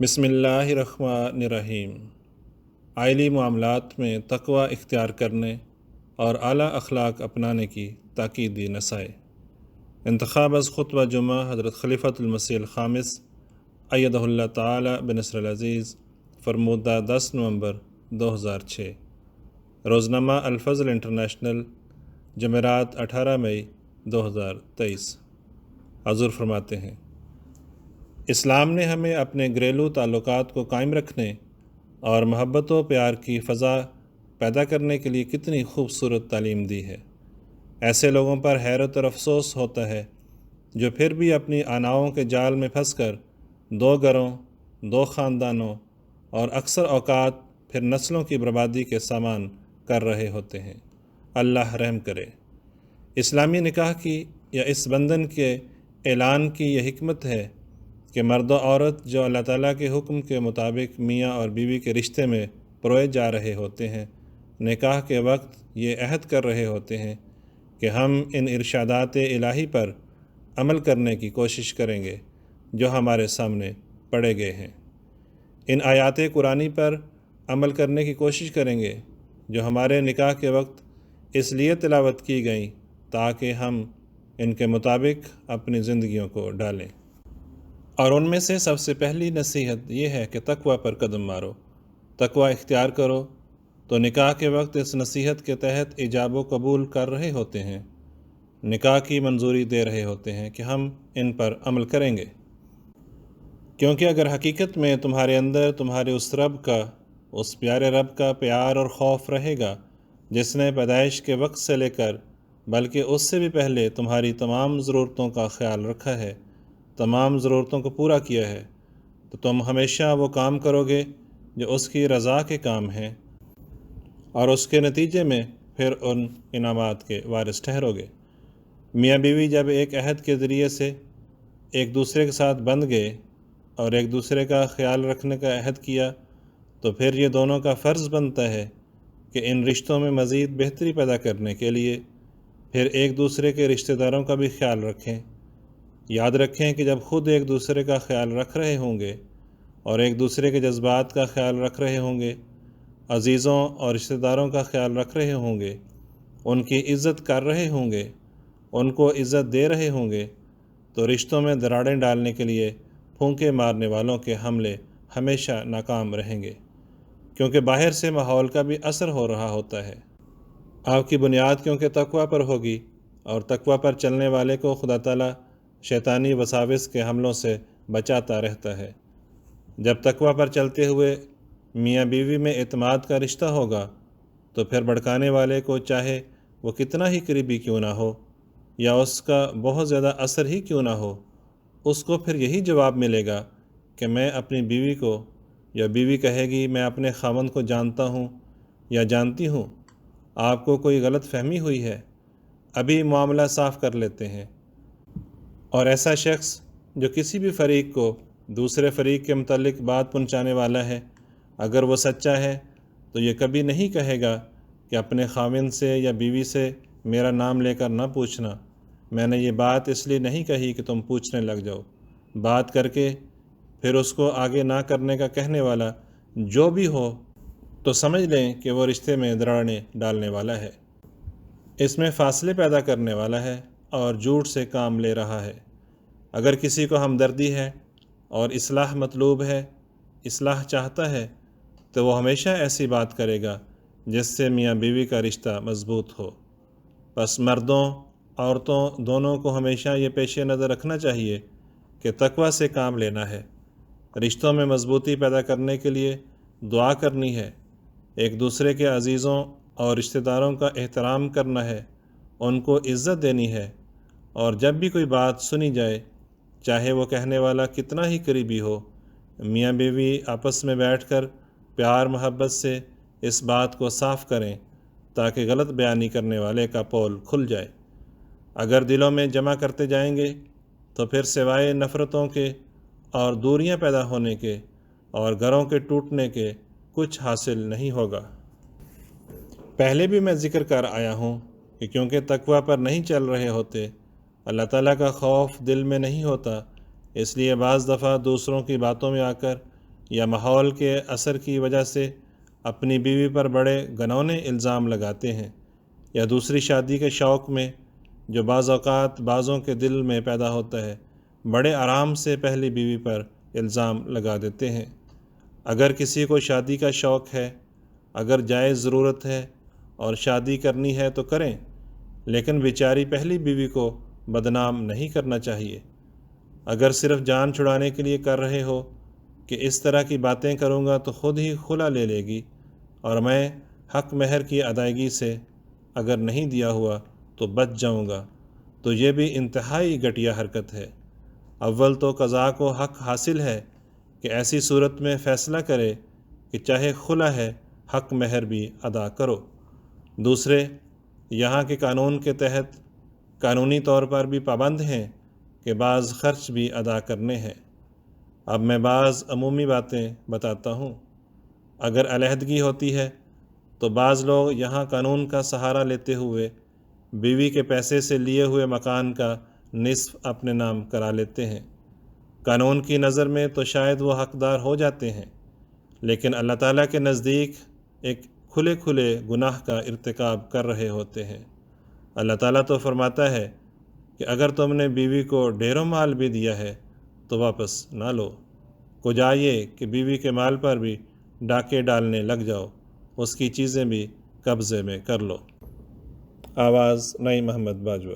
بسم اللہ الرحمن الرحیم۔ عائلی معاملات میں تقوی اختیار کرنے اور اعلیٰ اخلاق اپنانے کی تاکیدی نصائح۔ انتخاب از خطبہ جمعہ حضرت خلیفۃ المسیح الخامس ایدہ اللہ تعالی بنصر العزیز، فرمودہ 10 نومبر 2006۔ روزنامہ الفضل انٹرنیشنل، جمعرات 18 مئی 2023۔ حضور فرماتے ہیں، اسلام نے ہمیں اپنے گھریلو تعلقات کو قائم رکھنے اور محبت و پیار کی فضا پیدا کرنے کے لیے کتنی خوبصورت تعلیم دی ہے۔ ایسے لوگوں پر حیرت اور افسوس ہوتا ہے جو پھر بھی اپنی آناؤں کے جال میں پھنس کر دو گھروں، دو خاندانوں اور اکثر اوقات پھر نسلوں کی بربادی کے سامان کر رہے ہوتے ہیں۔ اللہ رحم کرے۔ اسلامی نکاح کی یا اس بندھن کے اعلان کی یہ حکمت ہے کہ مرد و عورت جو اللہ تعالیٰ کے حکم کے مطابق میاں اور بیوی کے رشتے میں پروئے جا رہے ہوتے ہیں، نکاح کے وقت یہ عہد کر رہے ہوتے ہیں کہ ہم ان ارشادات الہی پر عمل کرنے کی کوشش کریں گے جو ہمارے سامنے پڑے گئے ہیں۔ ان آیات قرآنی پر عمل کرنے کی کوشش کریں گے جو ہمارے نکاح کے وقت اس لیے تلاوت کی گئیں تاکہ ہم ان کے مطابق اپنی زندگیوں کو ڈالیں۔ اور ان میں سے سب سے پہلی نصیحت یہ ہے کہ تقوی پر قدم مارو، تقوی اختیار کرو۔ تو نکاح کے وقت اس نصیحت کے تحت ایجاب و قبول کر رہے ہوتے ہیں، نکاح کی منظوری دے رہے ہوتے ہیں کہ ہم ان پر عمل کریں گے، کیونکہ اگر حقیقت میں تمہارے اندر تمہارے اس رب کا، اس پیارے رب کا پیار اور خوف رہے گا جس نے پیدائش کے وقت سے لے کر بلکہ اس سے بھی پہلے تمہاری تمام ضرورتوں کا خیال رکھا ہے، تمام ضرورتوں کو پورا کیا ہے، تو تم ہمیشہ وہ کام کرو گے جو اس کی رضا کے کام ہیں اور اس کے نتیجے میں پھر ان انعامات کے وارث ٹھہرو گے۔ میاں بیوی جب ایک عہد کے ذریعے سے ایک دوسرے کے ساتھ بندھ گئے اور ایک دوسرے کا خیال رکھنے کا عہد کیا تو پھر یہ دونوں کا فرض بنتا ہے کہ ان رشتوں میں مزید بہتری پیدا کرنے کے لیے پھر ایک دوسرے کے رشتہ داروں کا بھی خیال رکھیں۔ یاد رکھیں کہ جب خود ایک دوسرے کا خیال رکھ رہے ہوں گے اور ایک دوسرے کے جذبات کا خیال رکھ رہے ہوں گے، عزیزوں اور رشتہ داروں کا خیال رکھ رہے ہوں گے، ان کی عزت کر رہے ہوں گے، ان کو عزت دے رہے ہوں گے، تو رشتوں میں دراڑیں ڈالنے کے لیے پھونکے مارنے والوں کے حملے ہمیشہ ناکام رہیں گے، کیونکہ باہر سے ماحول کا بھی اثر ہو رہا ہوتا ہے۔ آپ کی بنیاد کیونکہ تقوی پر ہوگی، اور تقوی پر چلنے والے کو خدا تعالیٰ شیطانی وساوس کے حملوں سے بچاتا رہتا ہے۔ جب تقوی پر چلتے ہوئے میاں بیوی میں اعتماد کا رشتہ ہوگا تو پھر بھڑکانے والے کو چاہے وہ کتنا ہی قریبی کیوں نہ ہو یا اس کا بہت زیادہ اثر ہی کیوں نہ ہو، اس کو پھر یہی جواب ملے گا کہ میں اپنی بیوی کو، یا بیوی کہے گی میں اپنے خاوند کو جانتا ہوں یا جانتی ہوں، آپ کو کوئی غلط فہمی ہوئی ہے، ابھی معاملہ صاف کر لیتے ہیں۔ اور ایسا شخص جو کسی بھی فریق کو دوسرے فریق کے متعلق بات پہنچانے والا ہے، اگر وہ سچا ہے تو یہ کبھی نہیں کہے گا کہ اپنے خاوند سے یا بیوی سے میرا نام لے کر نہ پوچھنا، میں نے یہ بات اس لیے نہیں کہی کہ تم پوچھنے لگ جاؤ، بات کر کے پھر اس کو آگے نہ کرنے کا کہنے والا جو بھی ہو تو سمجھ لیں کہ وہ رشتے میں دراڑیں ڈالنے والا ہے، اس میں فاصلے پیدا کرنے والا ہے اور جھوٹ سے کام لے رہا ہے۔ اگر کسی کو ہمدردی ہے اور اصلاح مطلوب ہے، اصلاح چاہتا ہے، تو وہ ہمیشہ ایسی بات کرے گا جس سے میاں بیوی کا رشتہ مضبوط ہو۔ پس مردوں عورتوں دونوں کو ہمیشہ یہ پیش نظر رکھنا چاہیے کہ تقوی سے کام لینا ہے، رشتوں میں مضبوطی پیدا کرنے کے لیے دعا کرنی ہے، ایک دوسرے کے عزیزوں اور رشتہ داروں کا احترام کرنا ہے، ان کو عزت دینی ہے، اور جب بھی کوئی بات سنی جائے چاہے وہ کہنے والا کتنا ہی قریبی ہو، میاں بیوی آپس میں بیٹھ کر پیار محبت سے اس بات کو صاف کریں تاکہ غلط بیانی کرنے والے کا پول کھل جائے۔ اگر دلوں میں جمع کرتے جائیں گے تو پھر سوائے نفرتوں کے اور دوریاں پیدا ہونے کے اور گھروں کے ٹوٹنے کے کچھ حاصل نہیں ہوگا۔ پہلے بھی میں ذکر کر آیا ہوں کہ کیونکہ تقوی پر نہیں چل رہے ہوتے، اللہ تعالیٰ کا خوف دل میں نہیں ہوتا، اس لیے بعض دفعہ دوسروں کی باتوں میں آ کر یا ماحول کے اثر کی وجہ سے اپنی بیوی پر بڑے گھنونے الزام لگاتے ہیں، یا دوسری شادی کے شوق میں جو بعض اوقات بعضوں کے دل میں پیدا ہوتا ہے، بڑے آرام سے پہلی بیوی پر الزام لگا دیتے ہیں۔ اگر کسی کو شادی کا شوق ہے، اگر جائز ضرورت ہے اور شادی کرنی ہے تو کریں، لیکن بیچاری پہلی بیوی کو بدنام نہیں کرنا چاہیے۔ اگر صرف جان چھڑانے کے لیے کر رہے ہو کہ اس طرح کی باتیں کروں گا تو خود ہی خلا لے لے گی اور میں حق مہر کی ادائیگی سے اگر نہیں دیا ہوا تو بچ جاؤں گا، تو یہ بھی انتہائی گھٹیا حرکت ہے۔ اول تو قضا کو حق حاصل ہے کہ ایسی صورت میں فیصلہ کرے کہ چاہے خلا ہے، حق مہر بھی ادا کرو۔ دوسرے، یہاں کے قانون کے تحت قانونی طور پر بھی پابند ہیں کہ بعض خرچ بھی ادا کرنے ہیں۔ اب میں بعض عمومی باتیں بتاتا ہوں۔ اگر علیحدگی ہوتی ہے تو بعض لوگ یہاں قانون کا سہارا لیتے ہوئے بیوی کے پیسے سے لیے ہوئے مکان کا نصف اپنے نام کرا لیتے ہیں۔ قانون کی نظر میں تو شاید وہ حقدار ہو جاتے ہیں، لیکن اللہ تعالیٰ کے نزدیک ایک کھلے کھلے گناہ کا ارتکاب کر رہے ہوتے ہیں۔ اللہ تعالیٰ تو فرماتا ہے کہ اگر تم نے بیوی کو ڈھیروں مال بھی دیا ہے تو واپس نہ لو، کو جائیے کہ بیوی کے مال پر بھی ڈاکے ڈالنے لگ جاؤ، اس کی چیزیں بھی قبضے میں کر لو۔ آواز نئی محمد باجوہ۔